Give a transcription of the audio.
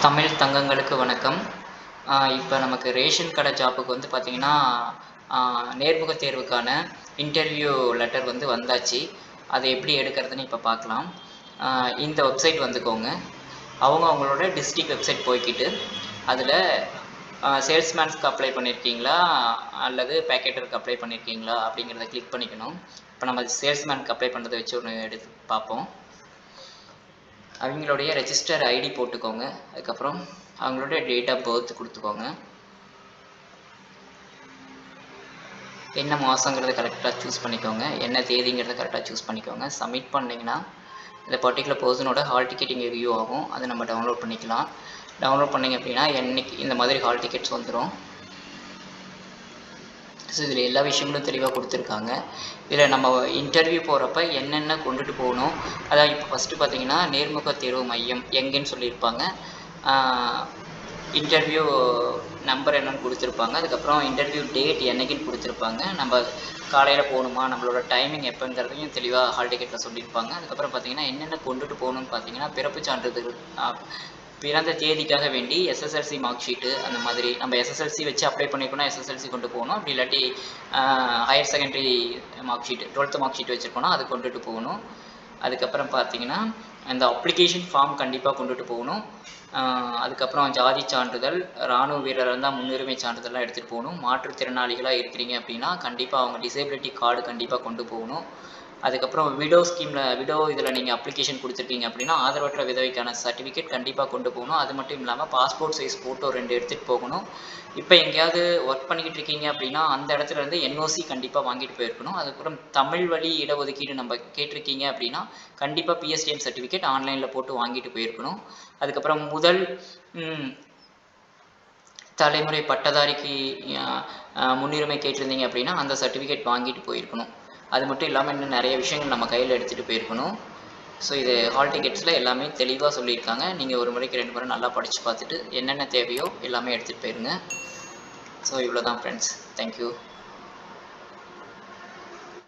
தமிழ் தங்கங்களுக்கு வணக்கம். இப்போ நமக்கு ரேஷன் கடை ஜாப்புக்கு வந்து பார்த்திங்கன்னா, நேர்முகத் தேர்வுக்கான இன்டர்வியூ லெட்டர் வந்து வந்தாச்சு. அதை எப்படி எடுக்கிறதுன்னு இப்போ பார்க்கலாம். இந்த வெப்சைட் வந்துக்கோங்க. அவங்களோட டிஸ்ட்ரிக்ட் வெப்சைட் போய்க்கிட்டு, அதில் சேல்ஸ்மேன்ஸ்க்கு அப்ளை பண்ணியிருக்கீங்களா அல்லது பேக்கெட்டருக்கு அப்ளை பண்ணியிருக்கீங்களா அப்படிங்கிறத கிளிக் பண்ணிக்கணும். இப்போ நம்ம சேல்ஸ்மேனுக்கு அப்ளை பண்ணுறதை வச்சு ஒன்று எடுத்து பார்ப்போம். அவங்களுடைய ரெஜிஸ்டர் ஐடி போட்டுக்கோங்க. அதுக்கப்புறம் அவங்களுடைய டேட் ஆஃப் பர்த் கொடுத்துக்கோங்க. என்ன மாதங்கிறத கரெக்டாக சூஸ் பண்ணிக்கோங்க. என்ன தேதிங்கிறத கரெக்டாக சூஸ் பண்ணிக்கோங்க. சப்மிட் பண்ணிங்கன்னா இந்த பர்டிகுலர் பர்சனோட ஹால் டிக்கெட் இங்கே வியூ ஆகும். அதை நம்ம டவுன்லோட் பண்ணிக்கலாம். டவுன்லோட் பண்ணிங்க அப்படின்னா என்னைக்கு இந்த மாதிரி ஹால் டிக்கெட்ஸ் வந்துடும். ஸோ இதில் எல்லா விஷயங்களும் தெளிவாக கொடுத்துருக்காங்க. இதில் நம்ம இன்டர்வியூ போகிறப்ப என்னென்ன கொண்டுட்டு போகணும், அதான் இப்போ ஃபஸ்ட்டு பார்த்திங்கன்னா நேர்முக தேர்வு மையம் எங்கேன்னு சொல்லியிருப்பாங்க. இன்டர்வியூ நம்பர் என்னென்னு கொடுத்துருப்பாங்க. அதுக்கப்புறம் இன்டர்வியூ டேட் என்றைக்குன்னு கொடுத்துருப்பாங்க. நம்ம காலையில் போகணுமா, நம்மளோட டைமிங் எப்போங்கிறதையும் தெளிவாக ஹால் டிக்கெட்டில் சொல்லியிருப்பாங்க. அதுக்கப்புறம் பார்த்திங்கன்னா என்னென்ன கொண்டுட்டு போகணுன்னு பார்த்திங்கன்னா பிறப்பு சான்றிதழ், பிறந்த தேதிக்காக வேண்டி எஸ்எஸ்எல்சி மார்க் ஷீட்டு, அந்த மாதிரி நம்ம எஸ்எஸ்எல்சி வச்சு அப்ளை பண்ணிக்கணும். எஸ்எஸ்எல்சி கொண்டு போகணும். அப்படி இல்லாட்டி higher secondary mark sheet 12th mark sheet வச்சுருக்கோன்னா அது கொண்டுட்டு போகணும். அதுக்கப்புறம் பார்த்திங்கன்னா அந்த அப்ளிகேஷன் ஃபார்ம் கண்டிப்பாக கொண்டுட்டு போகணும். அதுக்கப்புறம் ஜாதி சான்றிதழ், இராணுவ வீரராக இருந்தால் முன்னுரிமை சான்றிதழ்லாம் எடுத்துகிட்டு போகணும். மாற்றுத்திறனாளிகளாக இருக்கிறீங்க அப்படின்னா கண்டிப்பாக அவங்க டிசேபிலிட்டி கார்டு கண்டிப்பாக கொண்டு போகணும். அதுக்கப்புறம் விடோ இதில் நீங்கள் அப்ளிகேஷன் கொடுத்துருக்கீங்க அப்படின்னா ஆதரவற்ற விதவைக்கான சர்டிஃபிகேட் கண்டிப்பாக கொண்டு போகணும். அது மட்டும் இல்லாமல் பாஸ்போர்ட் சைஸ் ஃபோட்டோ 2 எடுத்துகிட்டு போகணும். இப்போ எங்கேயாவது ஒர்க் பண்ணிக்கிட்டு இருக்கீங்க அப்படின்னா அந்த இடத்துல இருந்து என்ஓசி கண்டிப்பாக வாங்கிட்டு போயிருக்கணும். அதுக்கப்புறம் தமிழ் வழி இடஒதுக்கீடு நம்ம கேட்டிருக்கீங்க அப்படின்னா கண்டிப்பாக பிஎஸ்டிஎம் சர்டிஃபிகேட் ஆன்லைனில் போட்டு வாங்கிட்டு போயிருக்கணும். அதுக்கப்புறம் முதல் தலைமுறை பட்டதாரிக்கு முன்னுரிமை கேட்டிருந்தீங்க அப்படின்னா அந்த சர்டிஃபிகேட் வாங்கிட்டு போயிருக்கணும். அது மட்டும் இல்லாமல் இன்னும் நிறைய விஷயங்கள் நம்ம கையில் எடுத்துகிட்டு போயிருக்கணும். ஸோ இது ஹால் டிக்கெட்ஸில் எல்லாமே தெளிவாக சொல்லியிருக்காங்க. நீங்கள் ஒரு முறைக்கு 2 முறை நல்லா படித்து பார்த்துட்டு என்னென்ன தேவையோ எல்லாமே எடுத்துகிட்டு போயிருங்க. ஸோ இவ்வளோ தான் ஃப்ரெண்ட்ஸ். தேங்க்யூ.